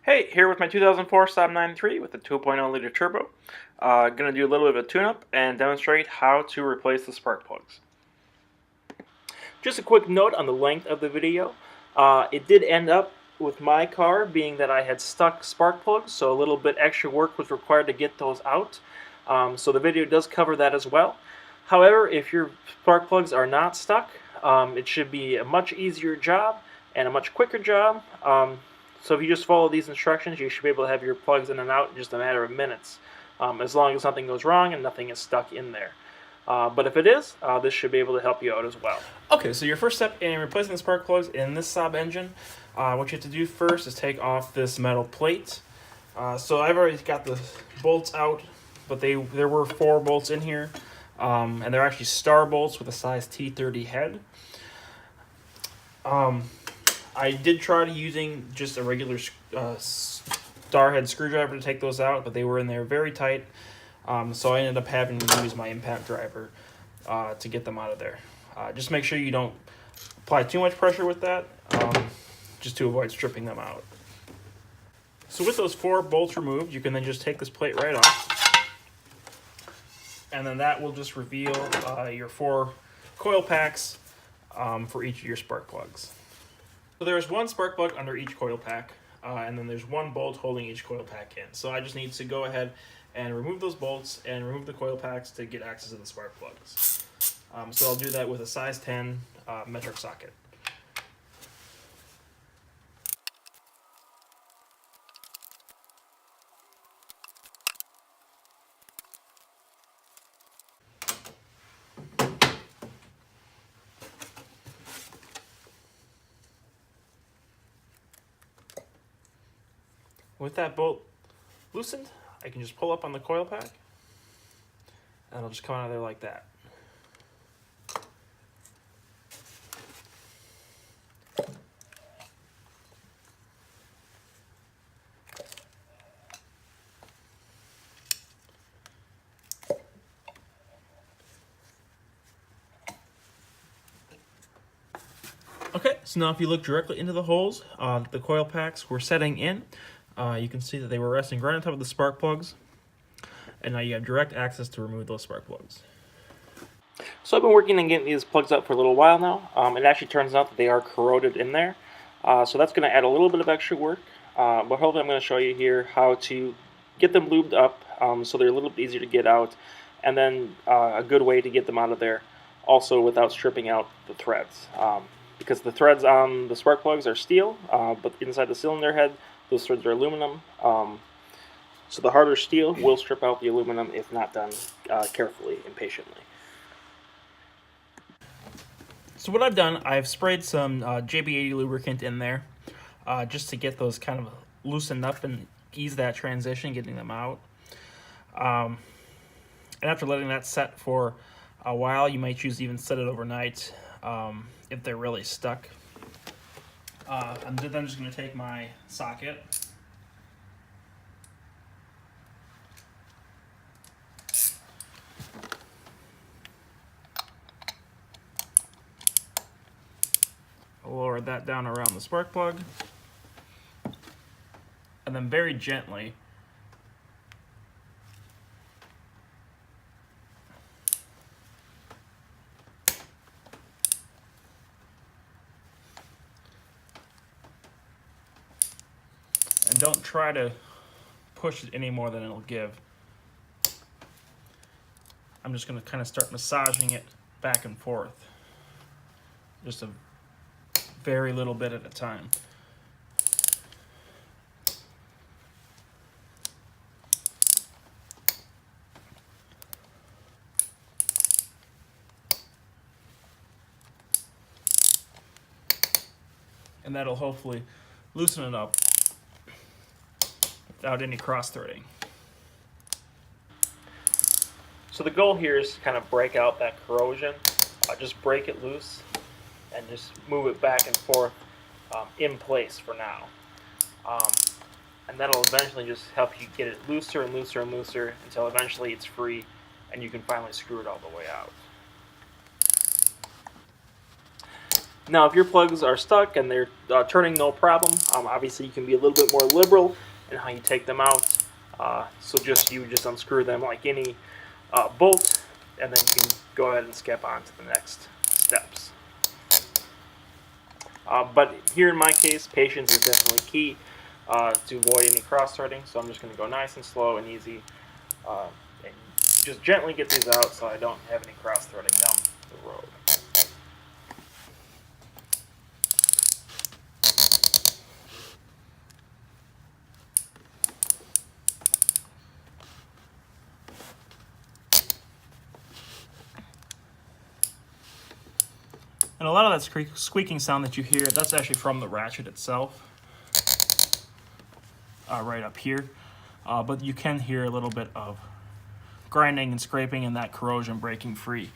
Hey, here with my 2004 Saab 93 with the 2.0 liter turbo. Going to do a little bit of a tune-up and demonstrate how to replace the spark plugs. Just a quick note on the length of the video. It did end up with my car being that I had stuck spark plugs, so a little bit extra work was required to get those out. So the video does cover that as well. However, if your spark plugs are not stuck, it should be a much easier job and a much quicker job. So if you just follow these instructions, you should be able to have your plugs in and out in just a matter of minutes, as long as nothing goes wrong and nothing is stuck in there. But if it is, this should be able to help you out as well. Okay, so your first step in replacing the spark plugs in this Saab engine, what you have to do first is take off this metal plate. So I've already got the bolts out, but there were 4 bolts in here, and they're actually star bolts with a size T30 head. I did try using just a regular star head screwdriver to take those out, but they were in there very tight. So I ended up having to use my impact driver to get them out of there. Just make sure you don't apply too much pressure with that, just to avoid stripping them out. So with those 4 bolts removed, you can then just take this plate right off, and then that will just reveal your 4 coil packs for each of your spark plugs. So there's 1 spark plug under each coil pack, and then there's 1 bolt holding each coil pack in. So I just need to go ahead and remove those bolts and remove the coil packs to get access to the spark plugs. So I'll do that with a size 10 metric socket. With that bolt loosened, I can just pull up on the coil pack, and it'll just come out of there like that. Okay, so now if you look directly into the holes the coil packs were setting in, you can see that they were resting right on top of the spark plugs, and now you have direct access to remove those spark plugs. So I've been working on getting these plugs up for a little while now. It actually turns out that they are corroded in there, so that's going to add a little bit of extra work, but hopefully I'm going to show you here how to get them lubed up so they're a little bit easier to get out, and then a good way to get them out of there also without stripping out the threads. Because the threads on the spark plugs are steel, but inside the cylinder head, those threads are aluminum. So the harder steel will strip out the aluminum if not done carefully and patiently. So what I've done, I've sprayed some JB80 lubricant in there just to get those kind of loosened up and ease that transition, getting them out. And after letting that set for a while, you might choose to even set it overnight if they're really stuck. And then I'm just going to take my socket, lower that down around the spark plug, and then very gently and don't try to push it any more than it'll give. I'm just going to kind of start massaging it back and forth, just a very little bit at a time. And that'll hopefully loosen it up without any cross-threading. So the goal here is to kind of break out that corrosion. Just break it loose and just move it back and forth in place for now. And that'll eventually just help you get it looser and looser and looser until eventually it's free and you can finally screw it all the way out. Now, if your plugs are stuck and they're turning no problem, obviously you can be a little bit more liberal in how you take them out. So you just unscrew them like any bolt, and then you can go ahead and skip on to the next steps. But here in my case, patience is definitely key to avoid any cross-threading. So I'm just going to go nice and slow and easy, and just gently get these out so I don't have any cross-threading down the road. And a lot of that squeaking sound that you hear, that's actually from the ratchet itself, right up here. But you can hear a little bit of grinding and scraping and that corrosion breaking free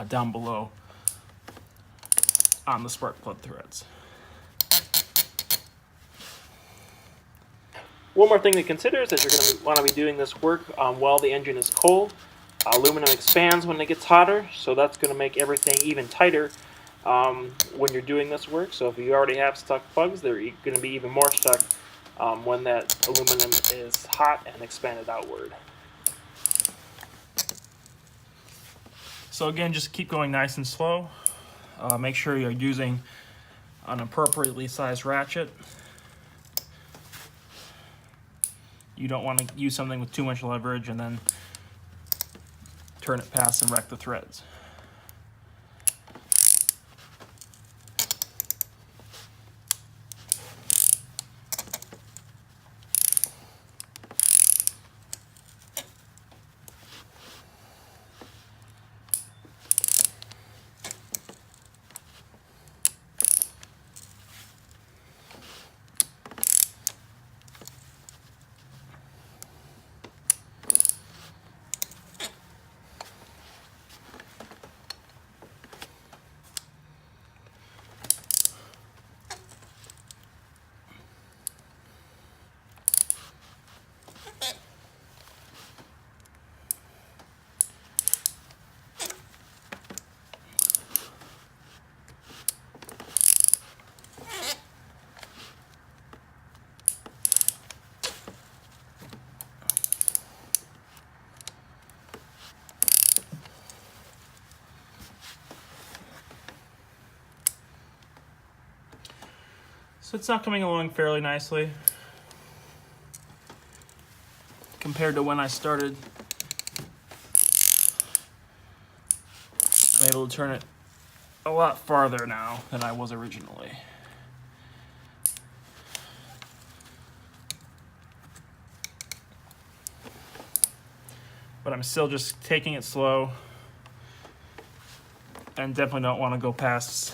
down below on the spark plug threads. One more thing to consider is that you're going to want to be doing this work while the engine is cold. Aluminum expands when it gets hotter, so that's going to make everything even tighter when you're doing this work. So if you already have stuck plugs, they're going to be even more stuck when that aluminum is hot and expanded outward. So again, just keep going nice and slow. Make sure you're using an appropriately sized ratchet. You don't want to use something with too much leverage and then turn it past and wreck the threads. So it's now coming along fairly nicely compared to when I started. I'm able to turn it a lot farther now than I was originally. But I'm still just taking it slow and definitely don't want to go past,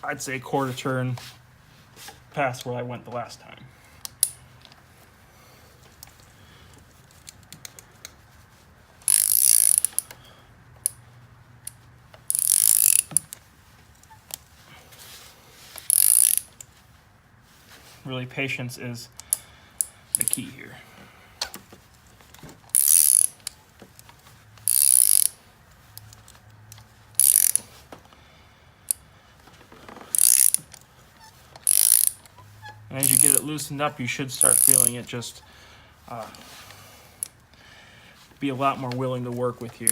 I'd say, quarter turn past where I went the last time. Really, patience is the key here. And as you get it loosened up, you should start feeling it just be a lot more willing to work with you.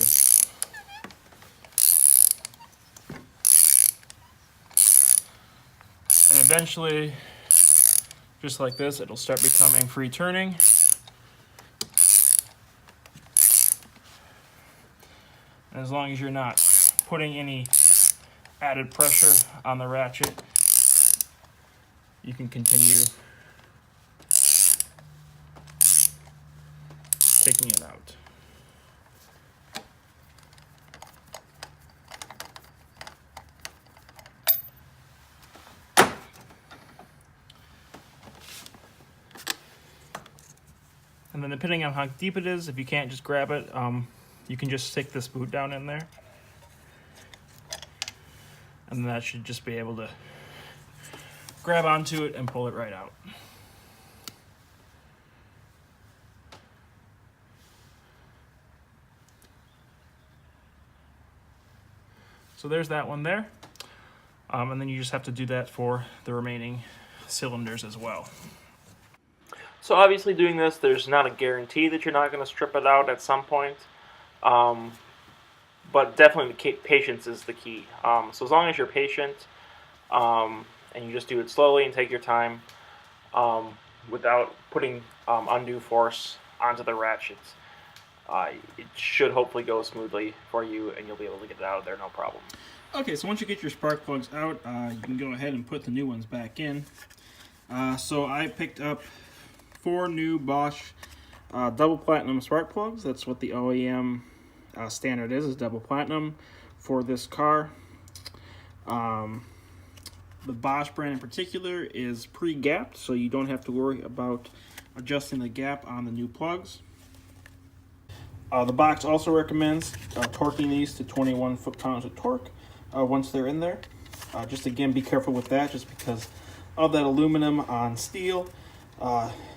And eventually, just like this, it'll start becoming free turning. And as long as you're not putting any added pressure on the ratchet, you can continue taking it out. And then depending on how deep it is, if you can't just grab it, you can just stick this boot down in there. And that should just be able to grab onto it and pull it right out. So there's that one there. And then you just have to do that for the remaining cylinders as well. So obviously doing this, there's not a guarantee that you're not going to strip it out at some point. But definitely the patience is the key. So as long as you're patient and you just do it slowly and take your time without putting undue force onto the ratchets, it should hopefully go smoothly for you and you'll be able to get it out of there no problem. Okay, so once you get your spark plugs out, you can go ahead and put the new ones back in. So I picked up 4 new Bosch double platinum spark plugs. That's what the OEM standard is double platinum for this car. The Bosch brand in particular is pre-gapped, so you don't have to worry about adjusting the gap on the new plugs. The box also recommends torquing these to 21 foot-pounds of torque once they're in there. Just again, be careful with that, just because of that aluminum on steel,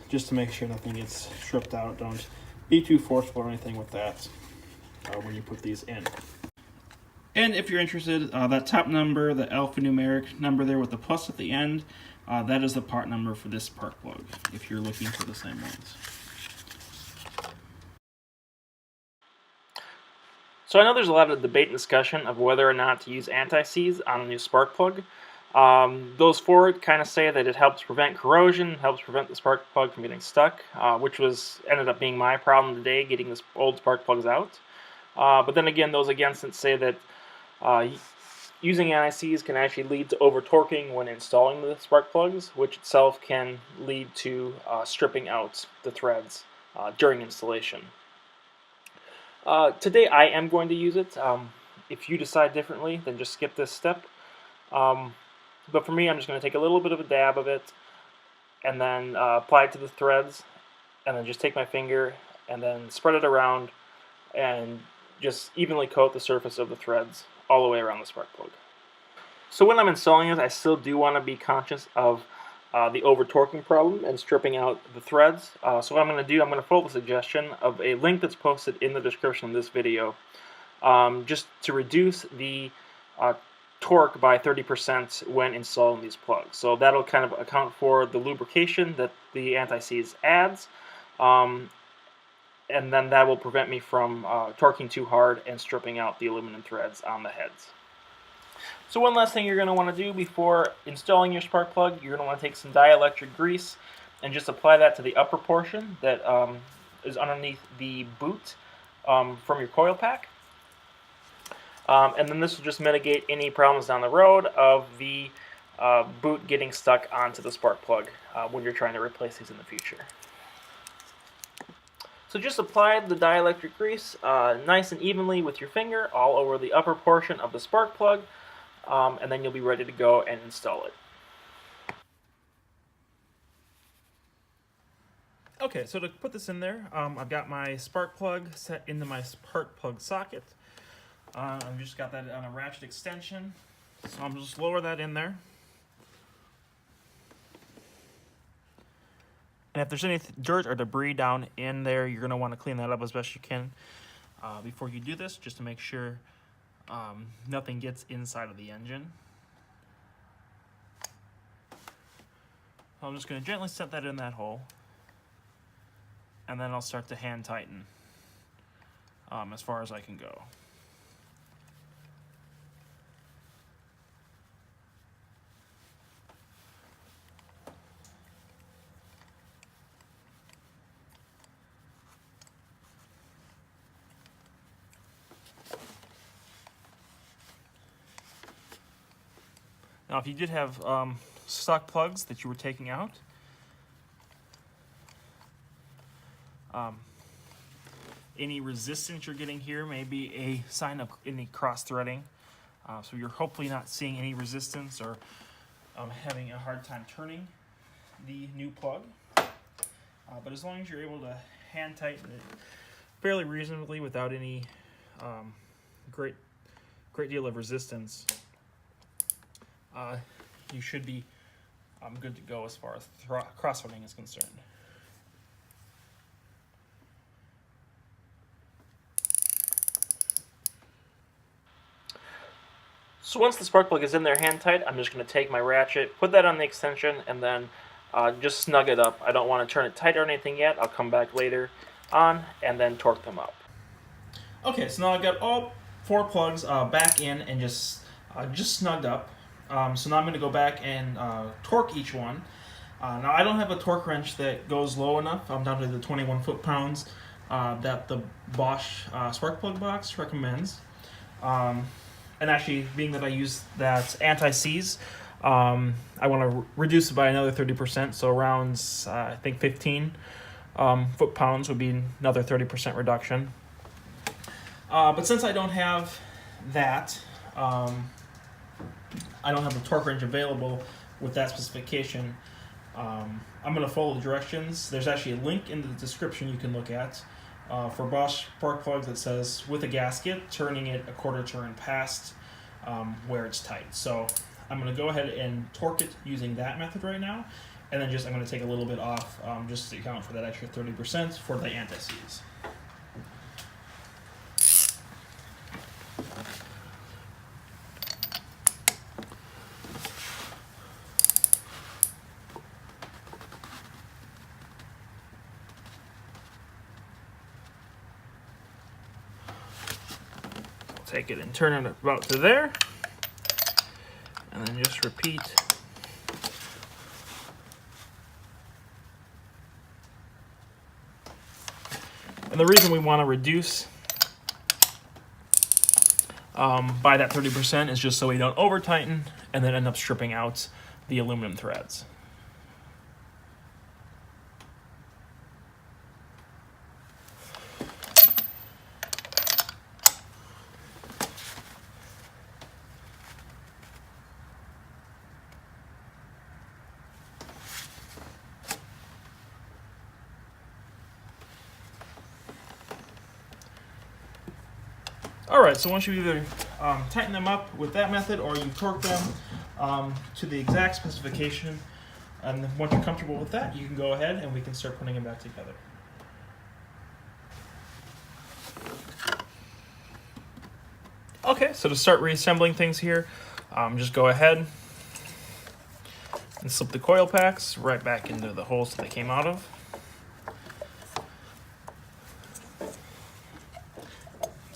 just to make sure nothing gets stripped out. Don't be too forceful or anything with that when you put these in. And if you're interested, that top number, the alphanumeric number there with the plus at the end, that is the part number for this spark plug, if you're looking for the same ones. So I know there's a lot of debate and discussion of whether or not to use anti-seize on a new spark plug. Those for it kind of say that it helps prevent corrosion, helps prevent the spark plug from getting stuck, which ended up being my problem today, getting this old spark plugs out. But then again, those against it say that using anti-seize can actually lead to over-torquing when installing the spark plugs, which itself can lead to stripping out the threads during installation. Today I am going to use it. If you decide differently, then just skip this step. But for me, I'm just going to take a little bit of a dab of it and then apply it to the threads, and then just take my finger and then spread it around and just evenly coat the surface of the threads all the way around the spark plug. So when I'm installing it, I still do want to be conscious of the over-torquing problem and stripping out the threads. So what I'm going to do, I'm going to follow the suggestion of a link that's posted in the description of this video, just to reduce the torque by 30% when installing these plugs. So that'll kind of account for the lubrication that the anti-seize adds, and then that will prevent me from torquing too hard and stripping out the aluminum threads on the heads. So one last thing you're going to want to do before installing your spark plug, you're going to want to take some dielectric grease and just apply that to the upper portion that is underneath the boot from your coil pack. And then this will just mitigate any problems down the road of the boot getting stuck onto the spark plug when you're trying to replace these in the future. So just apply the dielectric grease nice and evenly with your finger all over the upper portion of the spark plug, and then you'll be ready to go and install it. Okay, so to put this in there, I've got my spark plug set into my spark plug socket. I've just got that on a ratchet extension, so I'm just lower that in there. And if there's any dirt or debris down in there, you're going to want to clean that up as best you can before you do this, just to make sure nothing gets inside of the engine. I'm just going to gently set that in that hole, and then I'll start to hand tighten as far as I can go. Now, if you did have stock plugs that you were taking out, any resistance you're getting here may be a sign of any cross-threading. So you're hopefully not seeing any resistance or having a hard time turning the new plug. But as long as you're able to hand tighten it fairly reasonably without any great deal of resistance, you should be good to go as far as cross-threading is concerned. So once the spark plug is in there hand tight, I'm just going to take my ratchet, put that on the extension, and then just snug it up. I don't want to turn it tight or anything yet. I'll come back later on and then torque them up. Okay, so now I've got all 4 plugs back in and just snugged up. So now I'm going to go back and torque each one. Now I don't have a torque wrench that goes low enough. I'm down to the 21 foot-pounds that the Bosch spark plug box recommends. And actually, being that I use that anti-seize, I want to reduce it by another 30%. So around, I think 15 foot-pounds would be another 30% reduction. But since I don't have that, I don't have a torque wrench available with that specification, I'm going to follow the directions. There's actually a link in the description you can look at for Bosch spark plugs that says with a gasket, turning it a quarter turn past where it's tight. So I'm going to go ahead and torque it using that method right now, and then I'm going to take a little bit off just to account for that extra 30% for the anti-seize. Take it and turn it about to there, and then just repeat. And the reason we want to reduce by that 30% is just so we don't over tighten and then end up stripping out the aluminum threads. Alright, so once you either tighten them up with that method or you torque them to the exact specification, and then once you're comfortable with that, you can go ahead and we can start putting them back together. Okay, so to start reassembling things here, just go ahead and slip the coil packs right back into the holes that they came out of.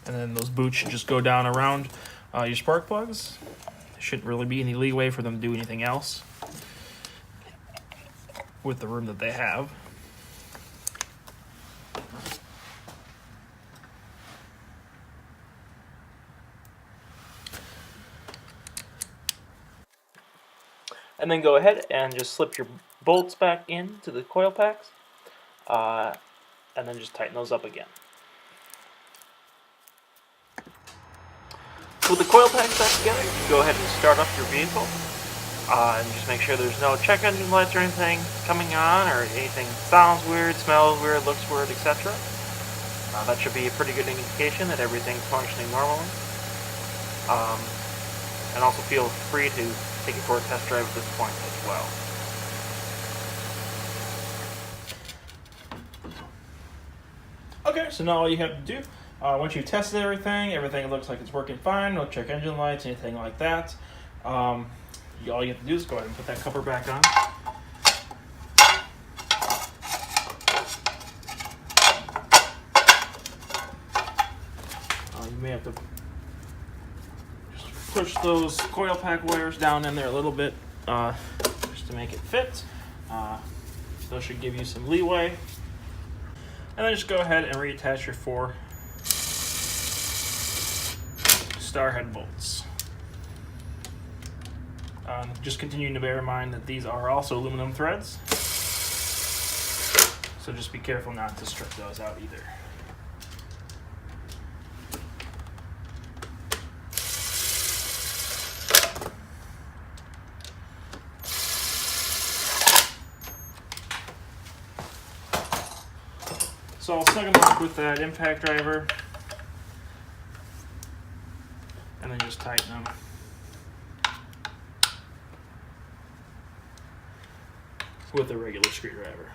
And then those boots should just go down around your spark plugs. There shouldn't really be any leeway for them to do anything else with the room that they have. And then go ahead and just slip your bolts back into the coil packs, and then just tighten those up again. With the coil packs back together, you can go ahead and start up your vehicle, and just make sure there's no check engine lights or anything coming on, or anything sounds weird, smells weird, looks weird, etc. That should be a pretty good indication that everything's functioning normally. And also feel free to take it for a test drive at this point as well. Okay, so now all you have to do, once you've tested everything looks like it's working fine, no check engine lights, anything like that. All you have to do is go ahead and put that cover back on. You may have to just push those coil pack wires down in there a little bit just to make it fit. Those should give you some leeway. And then just go ahead and reattach your 4 star head bolts. Just continuing to bear in mind that these are also aluminum threads, so just be careful not to strip those out either. So I'll snug them up with that impact driver and then just tighten them. With a regular screwdriver.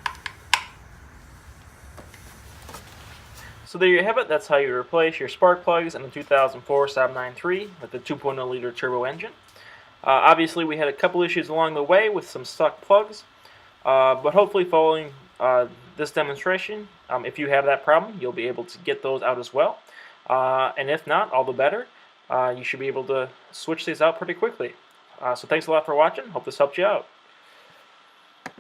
So there you have it. That's how you replace your spark plugs in the 2004 Saab 9.3 with the 2.0 liter turbo engine. Obviously, we had a couple issues along the way with some stuck plugs, but hopefully following this demonstration, if you have that problem, you'll be able to get those out as well. And if not, all the better. You should be able to switch these out pretty quickly. So thanks a lot for watching. Hope this helped you out.